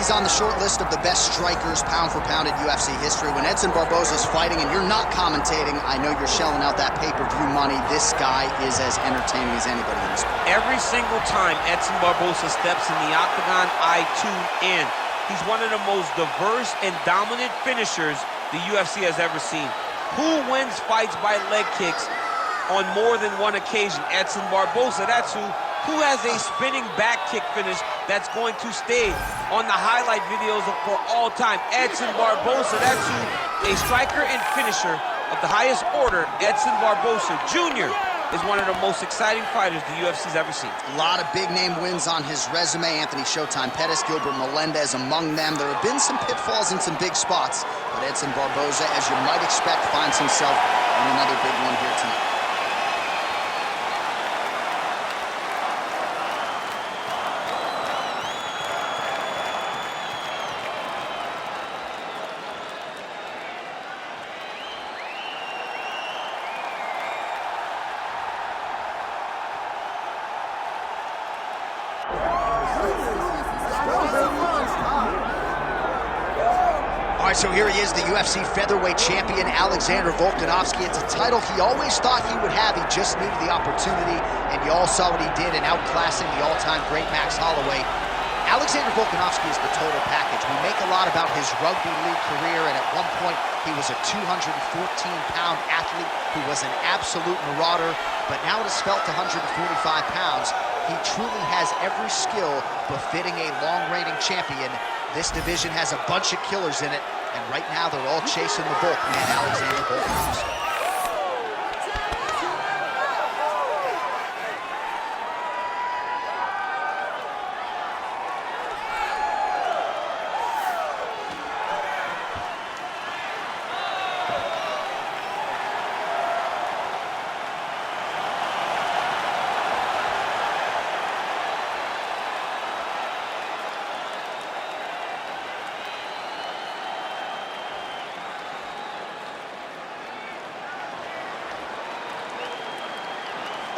he's on the short list of the best strikers pound for pound in UFC history. When Edson Barboza is fighting and you're not commentating, I know you're shelling out that pay-per-view money. This guy is as entertaining as anybody in this sport. Every single time Edson Barboza steps in the octagon, I tune in. He's one of the most diverse and dominant finishers the UFC has ever seen. Who wins fights by leg kicks on more than one occasion? Edson Barboza, that's who. Who has a spinning back kick finish that's going to stay on the highlight videos for all time? Edson Barboza, that's who. A striker and finisher of the highest order, Edson Barboza Jr. is one of the most exciting fighters the UFC's ever seen. A lot of big-name wins on his resume. Anthony Showtime Pettis, Gilbert Melendez among them. There have been some pitfalls and some big spots, but Edson Barboza, as you might expect, finds himself in another big one here tonight. All right, so here he is, the UFC featherweight champion, Alexander Volkanovski. It's a title he always thought he would have. He just needed the opportunity, and you all saw what he did in outclassing the all-time great Max Holloway. Alexander Volkanovski is the total package. We make a lot about his rugby league career, and at one point, he was a 214-pound athlete who was an absolute marauder, but now at his felt 145 pounds, he truly has every skill befitting a long-reigning champion. This division has a bunch of killers in it, and right now they're all chasing the bulk man, Alexander Volkanovski.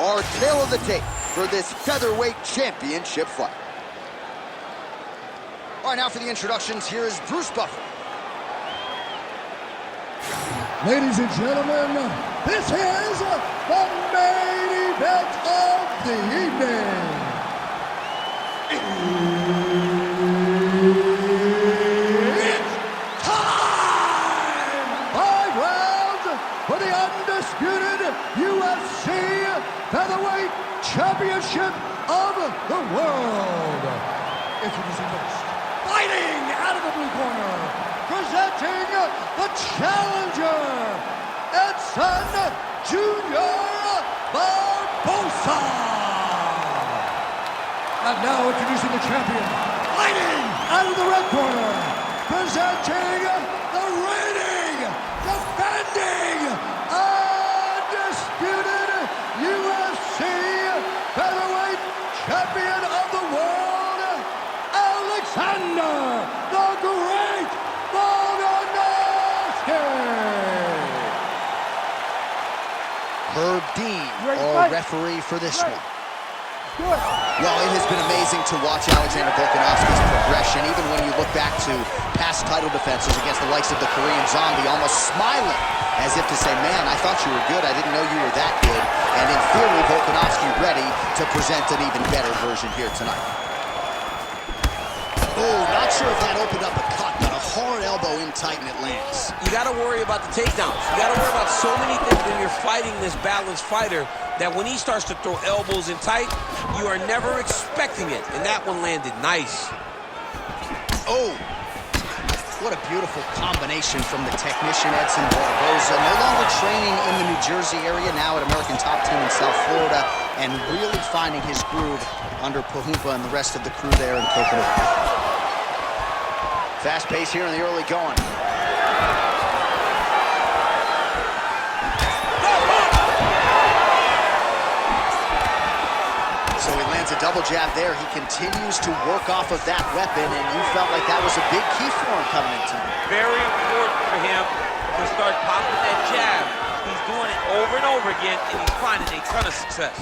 Our tail of the tape for this featherweight championship fight. All right, now for the introductions, here is Bruce Buffer. Ladies and gentlemen, this is the main event of the evening. It's time! 5 rounds for the undisputed UFC Featherweight Championship of the world. Introducing first, fighting out of the blue corner, presenting the challenger, Edson Jr. Barboza. And now introducing the champion, fighting out of the red corner, presenting the reigning, defending, undisputed UFC Featherweight Champion of the world, Alexander the Great Volkanovski. Herb Dean, our referee for this one. Well, it has been amazing to watch Alexander Volkanovski's progression, even when you look back to past title defenses against the likes of the Korean Zombie, almost smiling as if to say, man, I thought you were good. I didn't know you were that good. And in theory, Volkanovski ready to present an even better version here tonight. Oh, not sure if that opened up a cut, but a hard elbow in tight and it lands. You got to worry about the takedowns. You got to worry about so many things when you're fighting this balanced fighter that when he starts to throw elbows in tight, you are never expecting it. And that one landed nice. Oh, what a beautiful combination from the technician Edson Barboza. No longer training in the New Jersey area, now at American Top Team in South Florida, and really finding his groove under Pahumpa and the rest of the crew there in Coconut. Fast pace here in the early going. So he lands a double jab there. He continues to work off of that weapon, and you felt like that was a big key for him coming into it. Very important for him to start popping that jab. He's doing it over and over again, and he's finding a ton of success.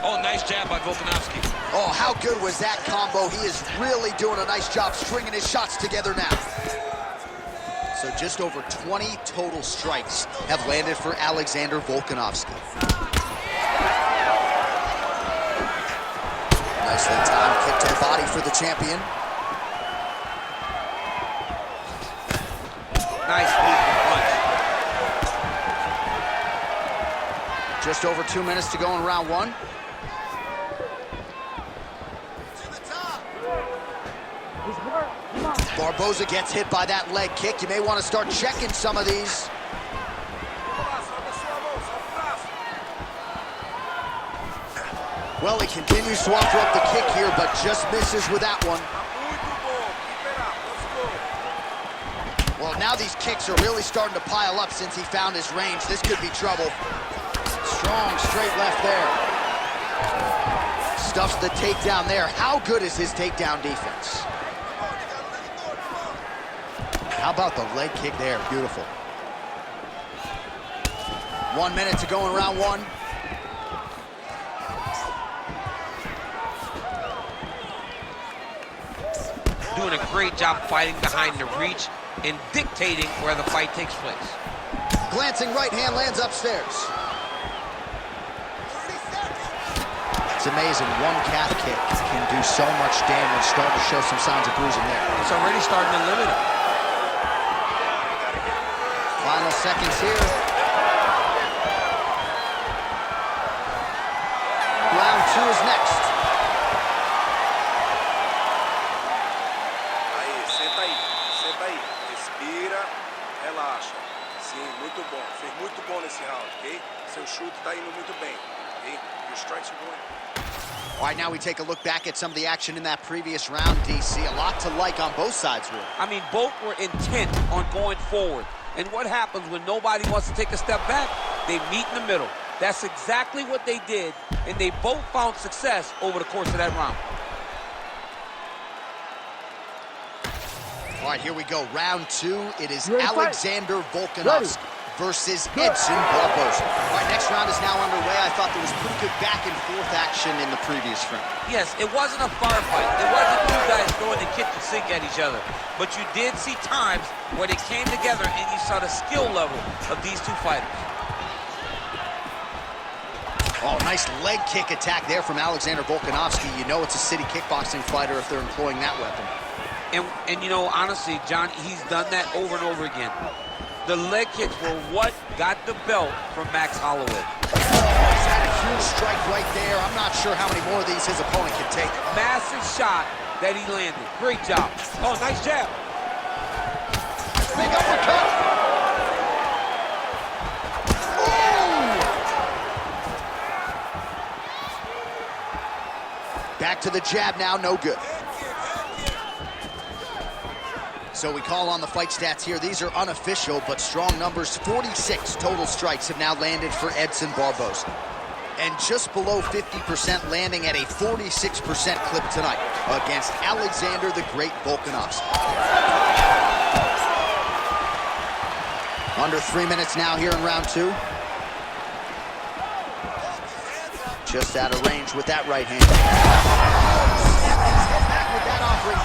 Oh, nice jab by Volkanovski. Oh, how good was that combo? He is really doing a nice job stringing his shots together now. So just over 20 total strikes have landed for Alexander Volkanovski. Nicely timed kick to the body for the champion. Nice movement punch. Just over 2 minutes to go in round one. Barboza gets hit by that leg kick. You may want to start checking some of these. Well, he continues to offer up the kick here, but just misses with that one. Well, now these kicks are really starting to pile up since he found his range. This could be trouble. Strong straight left there. Stuffs the takedown there. How good is his takedown defense? How about the leg kick there? Beautiful. 1 minute to go in round one. Doing a great job fighting behind the reach and dictating where the fight takes place. Glancing right hand lands upstairs. It's amazing. One calf kick can do so much damage. Starting to show some signs of bruising there. It's already starting to limit him. Final seconds here. Round two is next. Aí, senta aí, respira, relaxa. Sim, muito bom, fez muito bom nesse round, ok? Seu chute tá indo muito bem, ok? Your strikes are going. All right, now we take a look back at some of the action in that previous round, DC. A lot to like on both sides, really. I mean, both were intent on going forward. And what happens when nobody wants to take a step back? They meet in the middle. That's exactly what they did, and they both found success over the course of that round. All right, here we go. Round two. It is Alexander Volkanovski versus Edson Barboza. All right, next round is now underway. I thought there was pretty good back and forth action in the previous round. Yes, it wasn't a firefight. It wasn't two guys throwing the kitchen sink at each other. But you did see times where they came together and you saw the skill level of these two fighters. Oh, nice leg kick attack there from Alexander Volkanovski. You know it's a city kickboxing fighter if they're employing that weapon. And you know, honestly, John, he's done that over and over again. The leg kicks were what got the belt from Max Holloway. He's had a huge strike right there. I'm not sure how many more of these his opponent can take. Massive shot that he landed. Great job. Oh, nice jab. Big uppercut. Ooh. Back to the jab now, no good. So we call on the fight stats here. These are unofficial, but strong numbers. 46 total strikes have now landed for Edson Barboza. And just below 50% landing at a 46% clip tonight against Alexander the Great Volkanovski. Under 3 minutes now here in round two. Just out of range with that right hand.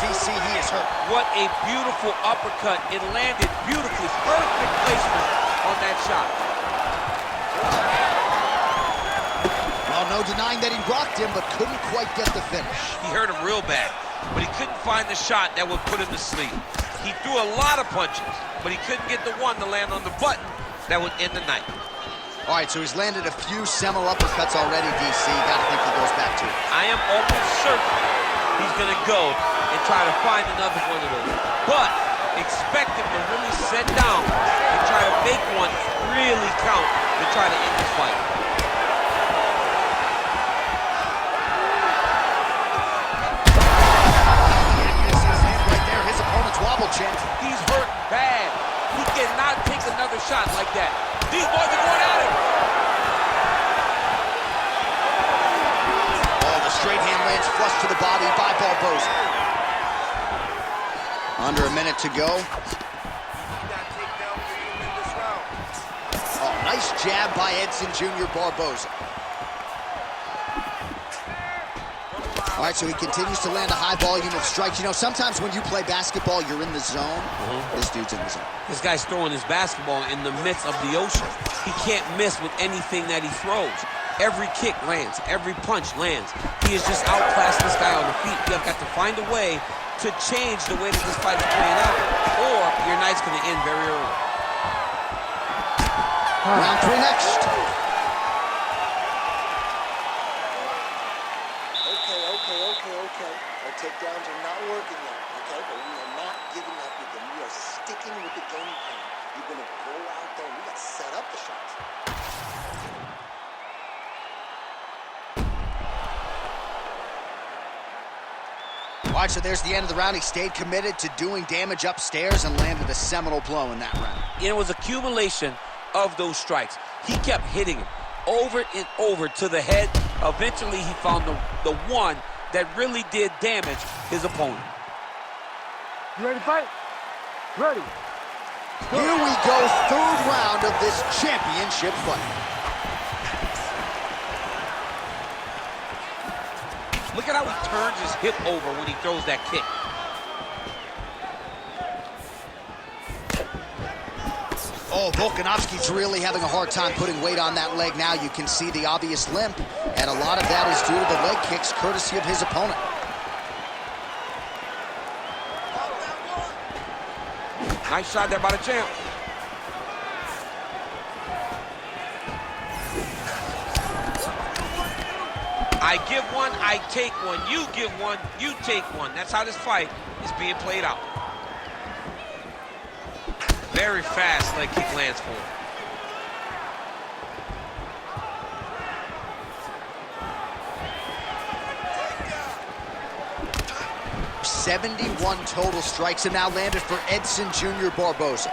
DC, he is hurt. What a beautiful uppercut. It landed beautifully. Perfect placement on that shot. Well, no denying that he rocked him, but couldn't quite get the finish. He hurt him real bad, but he couldn't find the shot that would put him to sleep. He threw a lot of punches, but he couldn't get the one to land on the button that would end the night. All right, so he's landed a few seminal uppercuts already, DC. Gotta think he goes back to it. I am almost certain he's gonna go and try to find another one of those. But expect him to really sit down and try to make one really count to try to end this fight. Right there, his opponent's wobble champ. He's hurt bad. He cannot take another shot like that. These boys are going at it. Oh, the straight hand lands flush to the body by Barboza. Under a minute to go. Oh, nice jab by Edson Jr. Barboza. All right, so he continues to land a high volume of strikes. You know, sometimes when you play basketball, you're in the zone. This dude's in the zone. This guy's throwing his basketball in the midst of the ocean. He can't miss with anything that he throws. Every kick lands. Every punch lands. He is just outclassing this guy on the feet. You've got to find a way to change the way that this fight is playing out, or your night's going to end very early. Round 3 next. Okay. Our takedowns are not working yet, okay? But we are not giving up with them. We are sticking with the game plan. You're going to go out there and we got to set up the shots. All right, so there's the end of the round. He stayed committed to doing damage upstairs and landed a seminal blow in that round. It was accumulation of those strikes. He kept hitting him over and over to the head. Eventually, he found the one that really did damage his opponent. You ready to fight? Ready. Here we go, 3rd round of this championship fight. Look at how he turns his hip over when he throws that kick. Oh, Volkanovski's really having a hard time putting weight on that leg now. You can see the obvious limp, and a lot of that is due to the leg kicks, courtesy of his opponent. Nice shot there by the champ. I give one, I take one. You give one, you take one. That's how this fight is being played out. Very fast leg kick lands for him. 71 total strikes have now landed for Edson Jr. Barboza.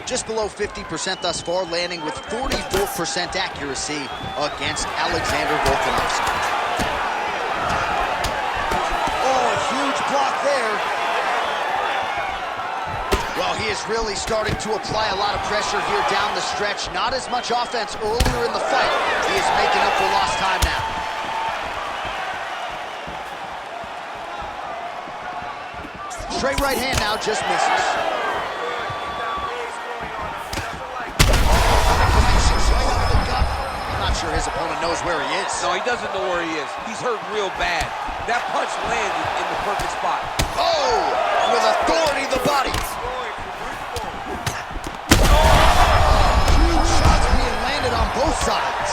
Just below 50% thus far, landing with 44% accuracy against Alexander Volkanovski. Oh, a huge block there. Well, he is really starting to apply a lot of pressure here down the stretch. Not as much offense earlier in the fight. He is making up for lost time now. Straight right hand now, just misses. I'm not sure his opponent knows where he is. No, he doesn't know where he is. He's hurt real bad. That punch landed in the perfect spot. Oh, with authority to the body. Huge shots being landed on both sides.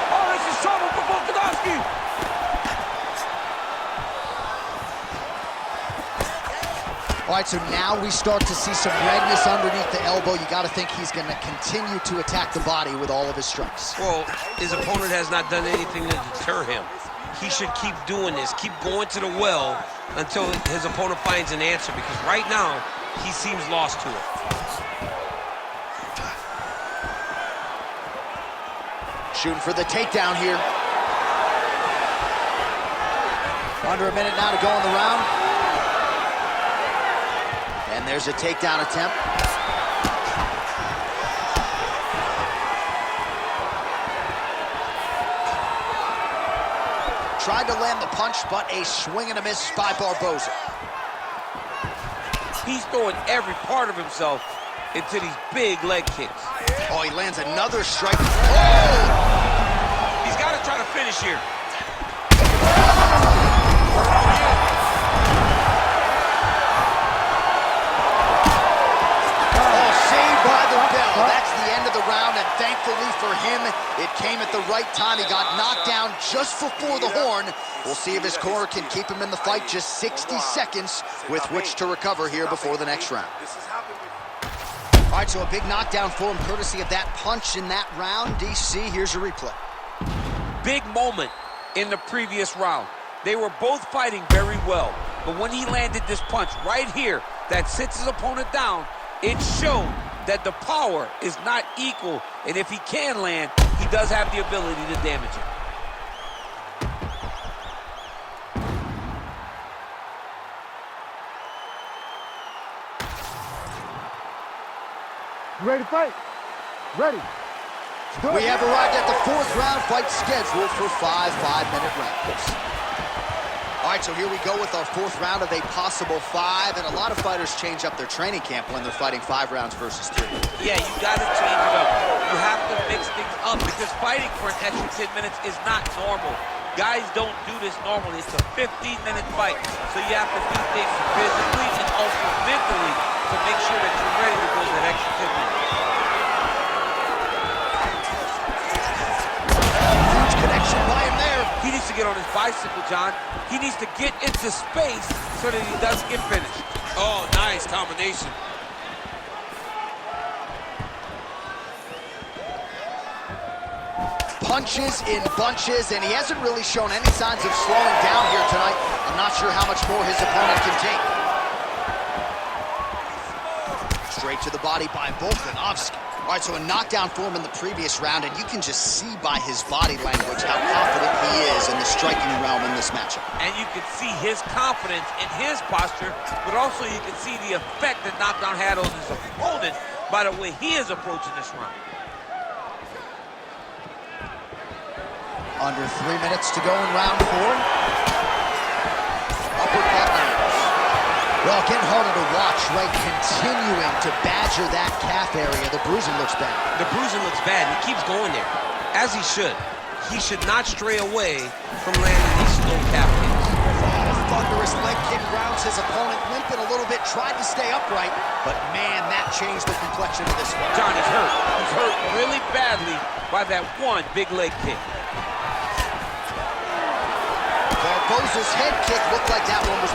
Oh, this is trouble for Volkanovski. All right, so now we start to see some redness underneath the elbow. You got to think he's going to continue to attack the body with all of his strikes. Well, his opponent has not done anything to deter him. He should keep doing this, keep going to the well until his opponent finds an answer, because right now, he seems lost to it. Shooting for the takedown here. Under a minute now to go in the round. And there's a takedown attempt. Tried to land the punch, but a swing and a miss by Barboza. He's throwing every part of himself into these big leg kicks. Oh, he lands another strike. Oh! He's got to try to finish here. That's the end of the round, and thankfully for him, it came at the right time. He got knocked down just before the horn. We'll see if his corner can keep him in the fight. Just 60 seconds with which to recover here before the next round. All right, so a big knockdown for him, courtesy of that punch in that round. DC, here's a replay. Big moment in the previous round. They were both fighting very well, but when he landed this punch right here that sits his opponent down, it showed that the power is not equal, and if he can land, he does have the ability to damage it. You ready to fight? Ready. We have arrived at the 4th round, fight scheduled for 5 5-minute rounds. All right, so here we go with our 4th round of a possible 5, and a lot of fighters change up their training camp when they're fighting 5 rounds versus 2. Yeah, you got to change it up. You have to mix things up because fighting for an extra 10 minutes is not normal. Guys don't do this normally. It's a 15-minute fight, so you have to do things physically and also mentally to make sure that you're ready to go that extra 10 minutes. Huge connection by him there. He needs to get on his bicycle, John. He needs to get into space so that he doesn't get finished. Oh, nice combination. Punches in bunches, and he hasn't really shown any signs of slowing down here tonight. I'm not sure how much more his opponent can take. Straight to the body by Volkanovski. All right, so a knockdown for him in the previous round, and you can just see by his body language how confident he is in the striking realm in this matchup. And you can see his confidence in his posture, but also you can see the effect that knockdown had on his opponent by the way he is approaching this round. Under 3 minutes to go in round 4. Uppercut lands. Well, getting harder to watch, right? Continuing to badger that calf area. The bruising looks bad. The bruising looks bad. He keeps going there, as he should. He should not stray away from landing these slow calf kicks. Oh, thunderous leg kick grounds his opponent, limping a little bit, tried to stay upright, but man, that changed the complexion of this one. John, he's hurt. He's hurt really badly by that one big leg kick. Barboza's head kick looked like that one was...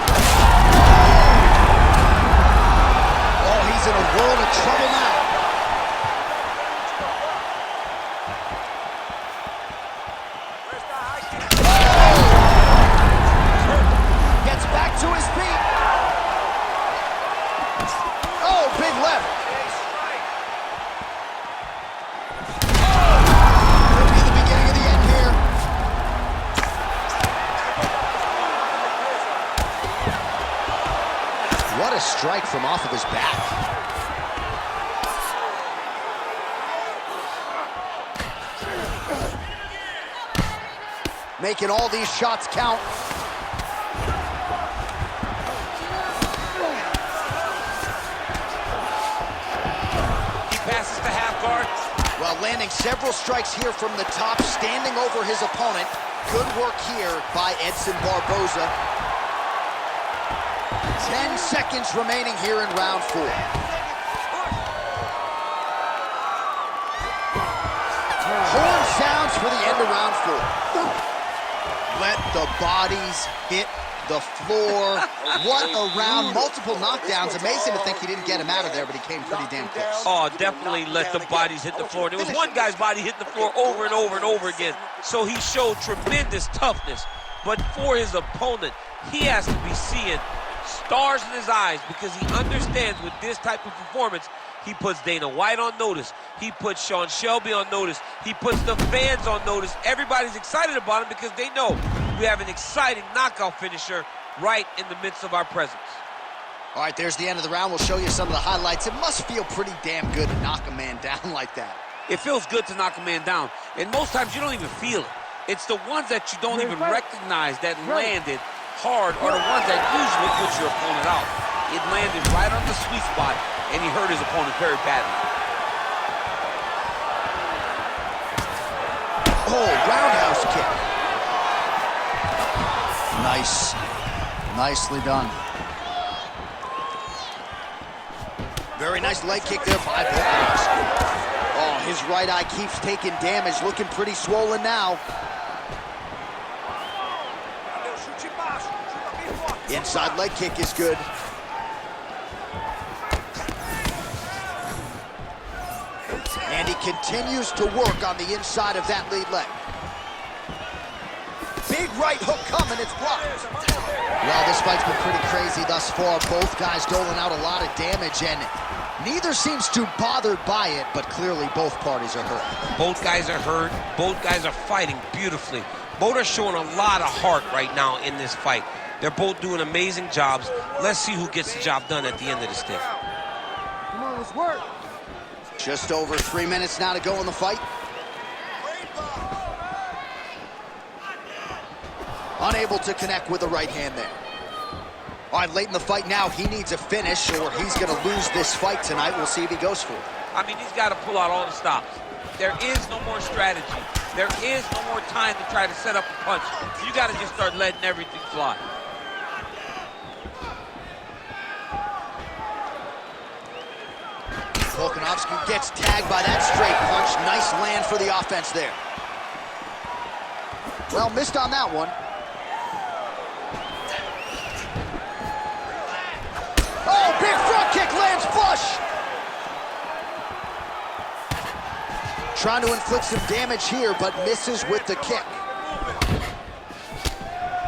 Oh, he's in a world of trouble now. Gets back to his feet. Oh, big left. Could be the beginning of the end here. What a strike from off of his back. Making all these shots count. He passes the half guard. Well, landing several strikes here from the top, standing over his opponent. Good work here by Edson Barboza. 10 seconds remaining here in round 4. Horn sounds for the end of round 4. Let the bodies hit the floor. What a round. Multiple knockdowns. Amazing to think he didn't get him out of there, but he came pretty damn close. Oh, definitely let the bodies hit the floor. There was one guy's body hitting the floor over and over and over again. So he showed tremendous toughness. But for his opponent, he has to be seeing stars in his eyes because he understands with this type of performance, he puts Dana White on notice. He puts Sean Shelby on notice. He puts the fans on notice. Everybody's excited about him because they know we have an exciting knockout finisher right in the midst of our presence. All right, there's the end of the round. We'll show you some of the highlights. It must feel pretty damn good to knock a man down like that. It feels good to knock a man down, and most times you don't even feel it. It's the ones that you don't even recognize that landed hard are the ones that usually put your opponent out. It landed right on the sweet spot, and he hurt his opponent very badly. Oh, roundhouse kick. Nice. Nicely done. Very nice leg kick there by Volkanovski. Oh, his right eye keeps taking damage, looking pretty swollen now. Inside leg kick is good. And he continues to work on the inside of that lead leg. Big right hook coming, it's blocked. Well, this fight's been pretty crazy thus far. Both guys doling out a lot of damage, and neither seems too bothered by it, but clearly both parties are hurt. Both guys are hurt. Both guys are fighting beautifully. Both are showing a lot of heart right now in this fight. They're both doing amazing jobs. Let's see who gets the job done at the end of this thing. Come on, let's work. Just over 3 minutes now to go in the fight. Unable to connect with the right hand there. All right, late in the fight now, he needs a finish or he's going to lose this fight tonight. We'll see if he goes for it. I mean, he's got to pull out all the stops. There is no more strategy. There is no more time to try to set up a punch. You got to just start letting everything fly. Volkanovski gets tagged by that straight punch. Nice land for the offense there. Well, missed on that one. Oh, big front kick lands flush. Trying to inflict some damage here, but misses with the kick.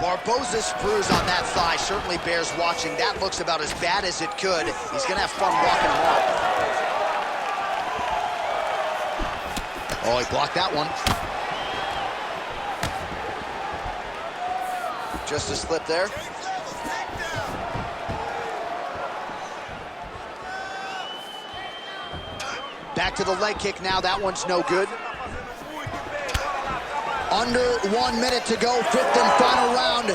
Barboza's bruise on that thigh certainly bears watching. That looks about as bad as it could. He's gonna have fun walking home. Oh, he blocked that one. Just a slip there. Back to the leg kick now. That one's no good. Under 1 minute to go, fifth and final round.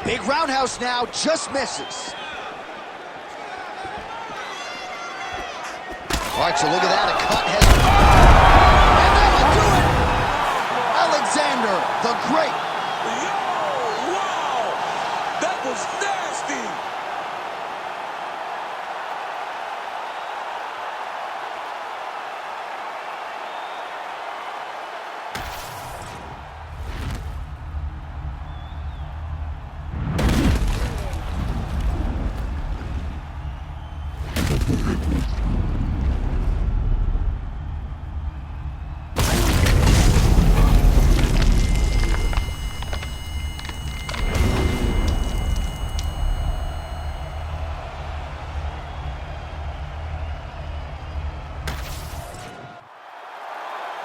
Big roundhouse now, just misses. All right, so look at that, a cut has... And that will do it! Alexander, the Great. Yo, wow! That was nasty!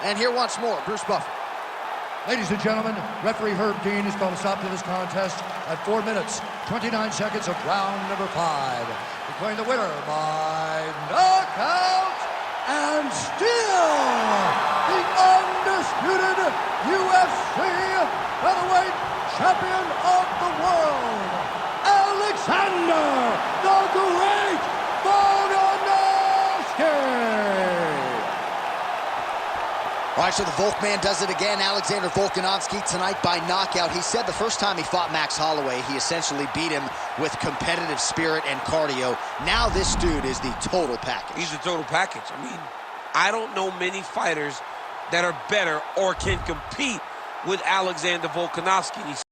And here once more, Bruce Buffer. Ladies and gentlemen, referee Herb Dean has called a stop to this contest at 4 minutes, 29 seconds of round number 5. Declaring the winner by knockout and still the undisputed UFC featherweight champion of the world, Alexander the Great Volkanovski. All right, so the Volkman does it again. Alexander Volkanovski tonight by knockout. He said the first time he fought Max Holloway, he essentially beat him with competitive spirit and cardio. Now this dude is the total package. He's the total package. I mean, I don't know many fighters that are better or can compete with Alexander Volkanovski.